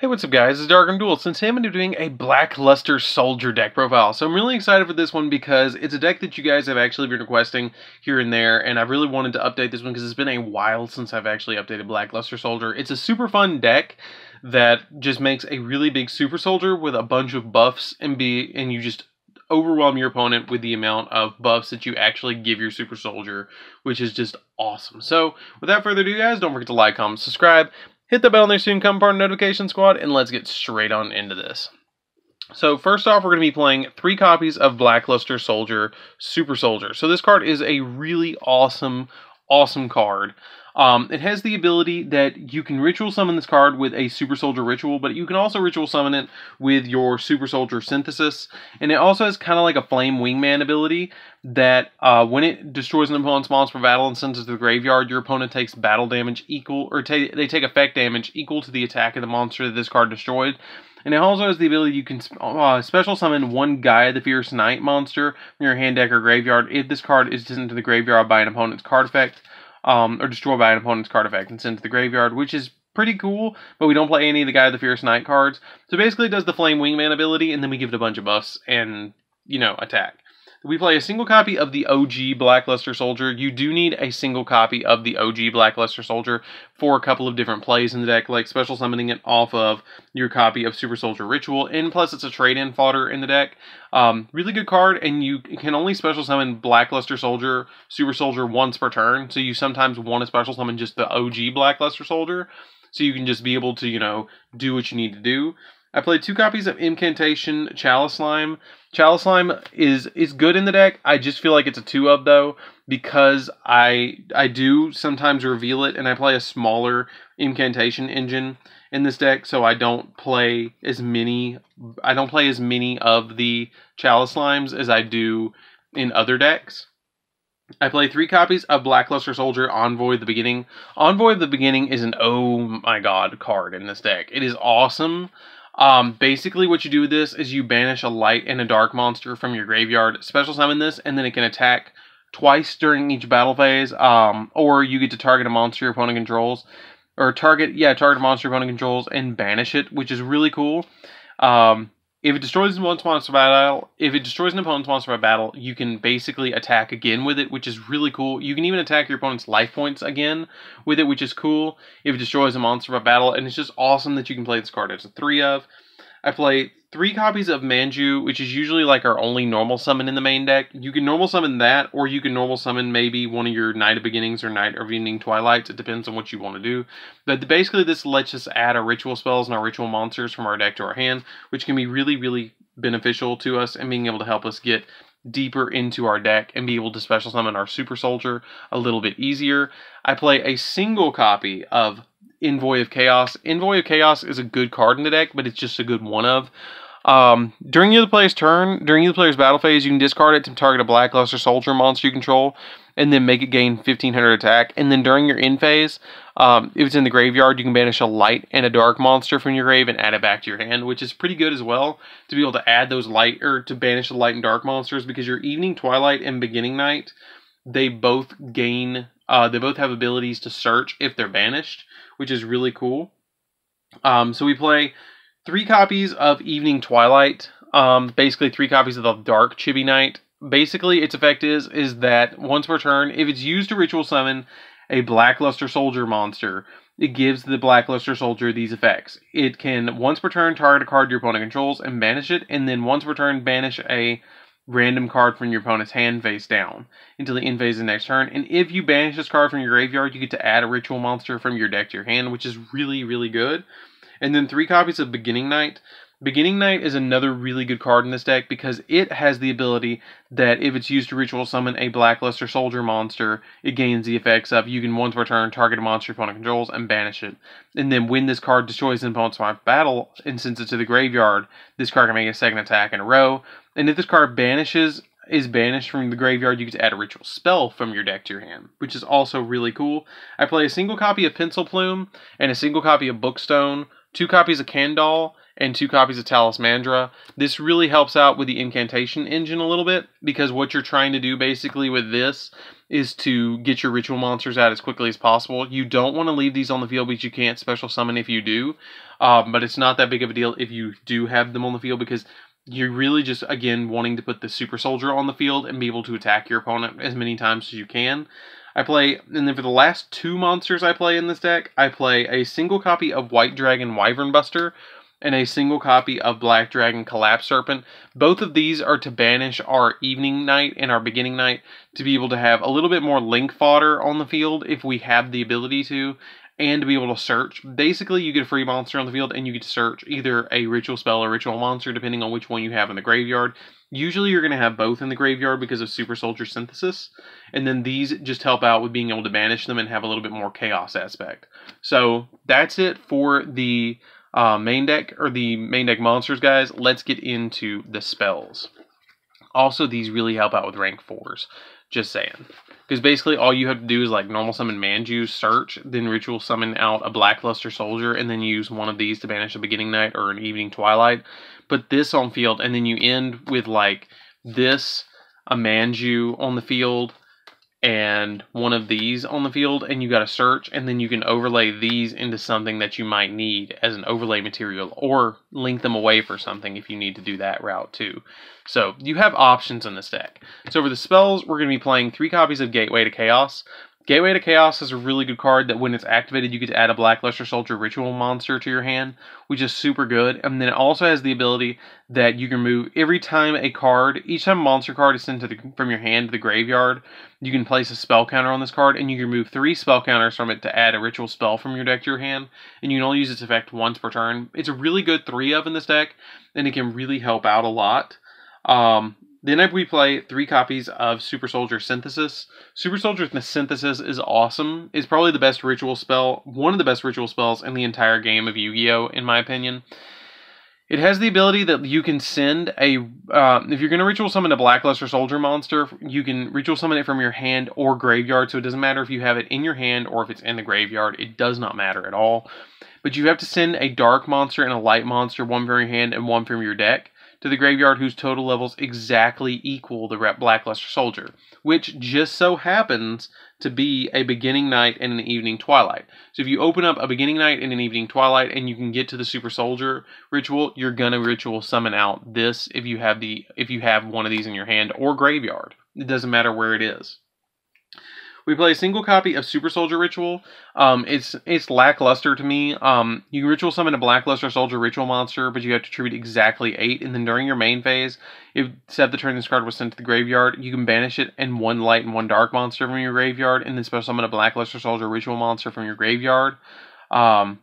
Hey, what's up guys, it's DarkArmedDuelist, and today I'm going to be doing a Blackluster Soldier deck profile. So I'm really excited for this one because it's a deck that you guys have actually been requesting here and there, and I really wanted to update this one because it's been a while since I've actually updated Blackluster Soldier. It's a super fun deck that just makes a really big super soldier with a bunch of buffs and you just overwhelm your opponent with the amount of buffs that you actually give your super soldier, which is just awesome. So without further ado guys, don't forget to like, comment, subscribe. Hit the bell next to become part of the notification squad, and let's get straight on into this. So first off, we're going to be playing 3 copies of Blackluster Soldier Super Soldier. So this card is a really awesome card. It has the ability that you can ritual summon this card with a Super Soldier ritual, but you can also ritual summon it with your Super Soldier Synthesis. And it also has kind of like a Flame Wingman ability that when it destroys an opponent's monster for battle and sends it to the graveyard, your opponent takes battle damage equal, or they take effect damage equal to the attack of the monster that this card destroyed. And it also has the ability you can special summon one Gaia the Fierce Knight monster from your hand, deck, or graveyard if this card is sent to the graveyard by an opponent's card effect, or destroyed by an opponent's card effect and sent to the graveyard, which is pretty cool, but we don't play any of the Gaia the Fierce Knight cards. So basically it does the Flame Wingman ability, and then we give it a bunch of buffs and, you know, attack. We play a single copy of the OG Blackluster Soldier. You do need a single copy of the OG Blackluster Soldier for a couple of different plays in the deck, like special summoning it off of your copy of Super Soldier Ritual, and plus it's a trade-in fodder in the deck. Really good card, and you can only special summon Blackluster Soldier, Super Soldier once per turn, so you sometimes want to special summon just the OG Blackluster Soldier, so you can just be able to, you know, do what you need to do. I played 2 copies of Incantation Chalice Slime. Chalice Slime is good in the deck. I just feel like it's a 2-of though, because I do sometimes reveal it, and I play a smaller Incantation engine in this deck, so I don't play as many of the Chalice Slimes as I do in other decks. I play 3 copies of Blackluster Soldier Envoy of the Beginning. Envoy of the Beginning is an oh my god card in this deck. It is awesome. Basically what you do with this is you banish a light and a dark monster from your graveyard, special summon this, and then it can attack twice during each battle phase, or you get to target a monster your opponent controls, or target a monster your opponent controls and banish it, which is really cool. If it destroys an opponent's monster by battle, you can basically attack again with it, which is really cool. You can even attack your opponent's life points again with it, which is cool if it destroys a monster by battle, and it's just awesome that you can play this card. It's a 3-of. I play 3 copies of Manju, which is usually like our only normal summon in the main deck. You can normal summon that, or you can normal summon maybe one of your Night of Beginnings or Night of Evening Twilights. It depends on what you want to do. But basically this lets us add our ritual spells and our ritual monsters from our deck to our hand, which can be really, really beneficial to us and being able to help us get deeper into our deck and be able to special summon our Super Soldier a little bit easier. I play a single copy of Envoy of Chaos. Envoy of Chaos is a good card in the deck, but it's just a good 1-of. During the other player's turn, during the player's battle phase, you can discard it to target a Blackluster Soldier monster you control, and then make it gain 1500 attack. And then during your end phase, if it's in the graveyard, you can banish a light and a dark monster from your grave and add it back to your hand, which is pretty good as well, to be able to add those to banish the light and dark monsters, because your Evening Twilight and Beginning Night, they both have abilities to search if they're banished, which is really cool. So we play 3 copies of Evening Twilight, basically 3 copies of the Dark Chibi Night. Basically, its effect is that once per turn, if it's used to ritual summon a Blackluster Soldier monster, it gives the Blackluster Soldier these effects. It can, once per turn, target a card your opponent controls and banish it, and then once per turn, banish a random card from your opponent's hand face down until the end phase of the next turn. And if you banish this card from your graveyard, you get to add a ritual monster from your deck to your hand, which is really, really good. And then 3 copies of Beginning Night. Beginning Night is another really good card in this deck because it has the ability that if it's used to ritual summon a Blackluster Soldier monster, it gains the effects of you can once per turn target a monster your opponent controls and banish it. And then when this card destroys an opponent's battle and sends it to the graveyard, this card can make a second attack in a row. And if this card is banished from the graveyard, you get to add a ritual spell from your deck to your hand, which is also really cool. I play a single copy of Pencil Plume and a single copy of Bookstone 2 copies of Kandal, and 2 copies of Talismandra. This really helps out with the incantation engine a little bit, because what you're trying to do basically with this is to get your ritual monsters out as quickly as possible. You don't want to leave these on the field because you can't special summon if you do, but it's not that big of a deal if you do have them on the field, because you're really just, again, wanting to put the super soldier on the field and be able to attack your opponent as many times as you can. And then for the last 2 monsters I play in this deck, I play a single copy of White Dragon Wyvern Buster and a single copy of Black Dragon Collapse Serpent. Both of these are to banish our Evening Knight and our Beginning Knight to be able to have a little bit more link fodder on the field if we have the ability to, and to be able to search. Basically, you get a free monster on the field, and you get to search either a ritual spell or ritual monster, depending on which one you have in the graveyard. Usually, you're going to have both in the graveyard because of Super Soldier Synthesis, and then these just help out with being able to banish them and have a little bit more chaos aspect. So, that's it for the main deck, or the main deck monsters, guys. Let's get into the spells. Also, these really help out with rank 4s. Just saying. Because basically all you have to do is like normal summon Manju, search, then ritual summon out a Blackluster Soldier, and then use one of these to banish a Beginning Night or an Evening Twilight. Put this on field, and then you end with like this, a Manju on the field, and one of these on the field, and you got to search, and then you can overlay these into something that you might need as an overlay material, or link them away for something if you need to do that route too. So you have options in this deck. So for the spells, we're going to be playing 3 copies of Gateway to Chaos. Gateway to Chaos is a really good card that when it's activated, you get to add a Blackluster Soldier ritual monster to your hand, which is super good. And then it also has the ability that you can move every time each time a monster card is sent from your hand to the graveyard, you can place a spell counter on this card, and you can remove 3 spell counters from it to add a ritual spell from your deck to your hand, and you can only use its effect once per turn. It's a really good 3 of in this deck, and it can really help out a lot. Then we play 3 copies of Super Soldier Synthesis. Super Soldier Synthesis is awesome. It's probably the best ritual spell, one of the best ritual spells in the entire game of Yu-Gi-Oh, in my opinion. It has the ability that you can send if you're going to ritual summon a Blackluster Soldier monster, you can ritual summon it from your hand or graveyard, so it doesn't matter if you have it in your hand or if it's in the graveyard. It does not matter at all. But you have to send a dark monster and a light monster, one from your hand and one from your deck, to the graveyard whose total levels exactly equal the Blackluster Soldier, which just so happens to be a Beginning Night and an Evening Twilight. So if you open up a Beginning Night and an Evening Twilight and you can get to the Super Soldier ritual, you're gonna ritual summon out this if you have one of these in your hand or graveyard. It doesn't matter where it is. We play a single copy of Super Soldier Ritual. It's lackluster to me. You can ritual summon a Blackluster Soldier ritual monster, but you have to attribute exactly 8. And then during your main phase, except the turn this card was sent to the graveyard, you can banish it and 1 light and 1 dark monster from your graveyard, and then special summon a Blackluster Soldier ritual monster from your graveyard,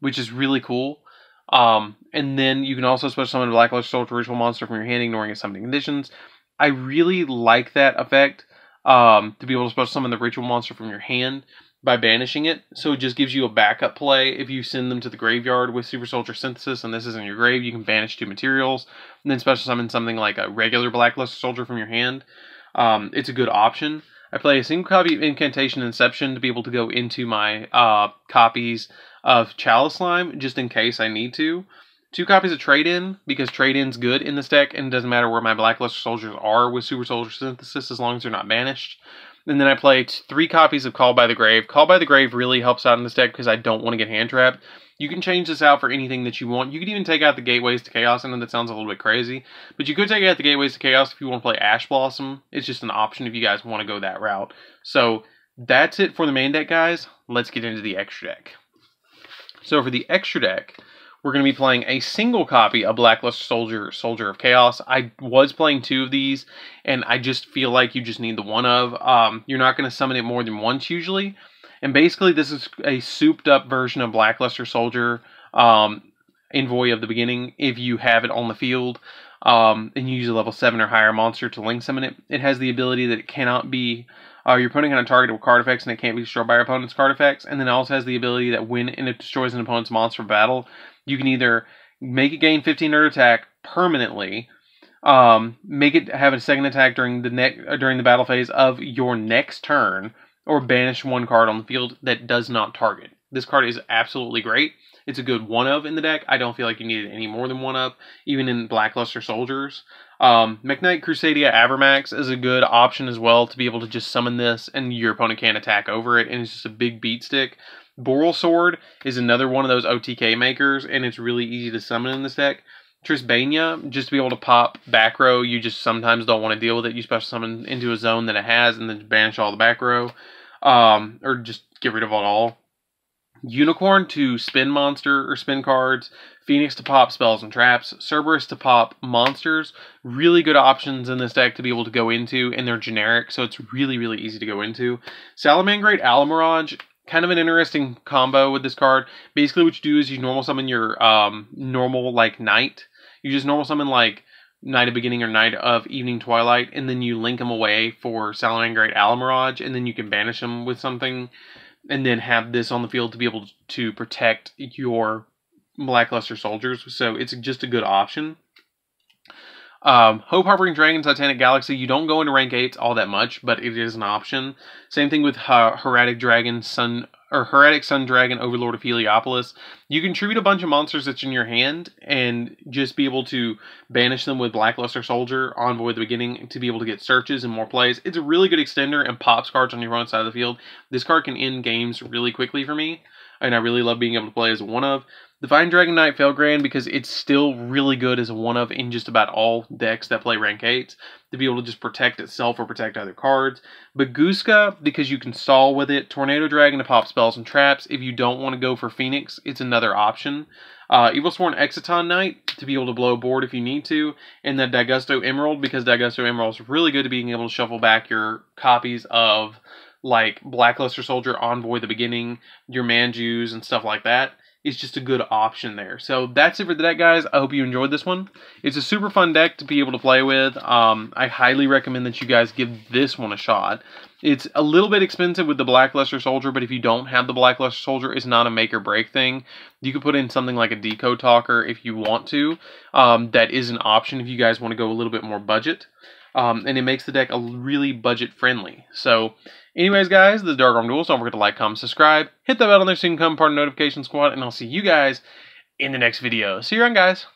which is really cool. And then you can also special summon a Blackluster Soldier ritual monster from your hand, ignoring its summoning conditions. I really like that effect. To be able to special summon the ritual monster from your hand by banishing it. So it just gives you a backup play. If you send them to the graveyard with Super Soldier Synthesis and this is in your grave, you can banish 2 materials and then special summon something like a regular Blackluster Soldier from your hand. It's a good option. I play a single copy of Incantation Inception to be able to go into my copies of Chalice Slime, just in case I need to. 2 copies of Trade-In, because Trade-In's good in this deck, and it doesn't matter where my Blackluster Soldiers are with Super Soldier Synthesis as long as they're not banished. And then I play 3 copies of Call by the Grave. Call by the Grave really helps out in this deck because I don't want to get hand-trapped. You can change this out for anything that you want. You could even take out the Gateways to Chaos. I know that sounds a little bit crazy, but you could take out the Gateways to Chaos if you want to play Ash Blossom. It's just an option if you guys want to go that route. So that's it for the main deck, guys. Let's get into the extra deck. So for the extra deck, we're going to be playing a single copy of Blackluster Soldier, Soldier of Chaos. I was playing 2 of these, and I just feel like you just need the one of. You're not going to summon it more than once usually. And basically, this is a souped-up version of Blackluster Soldier Envoy of the Beginning. If you have it on the field, and you use a level 7 or higher monster to link summon it, it has the ability that it cannot be... you're putting on a target with card effects and it can't be destroyed by your opponent's card effects. And then it also has the ability that when it destroys an opponent's monster battle, you can either make it gain 1500 attack permanently, make it have a second attack during the battle phase of your next turn, or banish 1 card on the field that does not target. This card is absolutely great. It's a good one of in the deck. I don't feel like you need it any more than one of, even in Blackluster Soldiers. McKnight Crusadia Avermax is a good option as well to be able to just summon this and your opponent can't attack over it, and it's just a big beat stick. Boral Sword is another one of those OTK makers, and it's really easy to summon in this deck. Trisbania, just to be able to pop back row, you just sometimes don't want to deal with it. You special summon into a zone that it has and then banish all the back row. Or just get rid of it all. Unicorn to spin monster or spin cards. Phoenix to pop spells and traps. Cerberus to pop monsters. Really good options in this deck to be able to go into, and they're generic, so it's really, really easy to go into. Salamangrate Alamirage, kind of an interesting combo with this card. Basically what you do is you normal summon your normal like Knight. You just normal summon like Night of Beginning or Night of Evening Twilight, and then you link them away for Salamangrate Alamirage, and then you can banish them with something, and then have this on the field to be able to protect your Blackluster Soldiers. So it's just a good option. Hope Harboring Dragon, Titanic Galaxy, you don't go into rank 8 all that much, but it is an option. Same thing with Heretic Sun Dragon, Overlord of Heliopolis. You can tribute a bunch of monsters that's in your hand and just be able to banish them with Blackluster Soldier, Envoy of the Beginning, to be able to get searches and more plays. It's a really good extender and pops cards on your front side of the field. This card can end games really quickly for me, and I really love being able to play as a one of. Divine Dragon Knight Felgrand, because it's still really good as a one-of in just about all decks that play rank 8s, to be able to just protect itself or protect other cards. Baguska, because you can stall with it. Tornado Dragon to pop spells and traps. If you don't want to go for Phoenix, it's another option. Evilsworn Exciton Knight, to be able to blow a board if you need to. And then Daigusto Emerald, because Daigusto Emerald is really good to being able to shuffle back your copies of like Blackluster Soldier, Envoy the Beginning, your Manjus, and stuff like that. Is just a good option there. So that's it for the deck, guys. I hope you enjoyed this one. It's a super fun deck to be able to play with. I highly recommend that you guys give this one a shot. It's a little bit expensive with the Blackluster Soldier, but if you don't have the Blackluster Soldier, it's not a make or break thing. You could put in something like a Decode Talker if you want to. That is an option if you guys want to go a little bit more budget. And it makes the deck a really budget friendly. So anyways, guys, this is DarkArmedDuelist. Don't forget to like, comment, subscribe. Hit that bell on there so you can become part of the notification squad. And I'll see you guys in the next video. See you around, guys.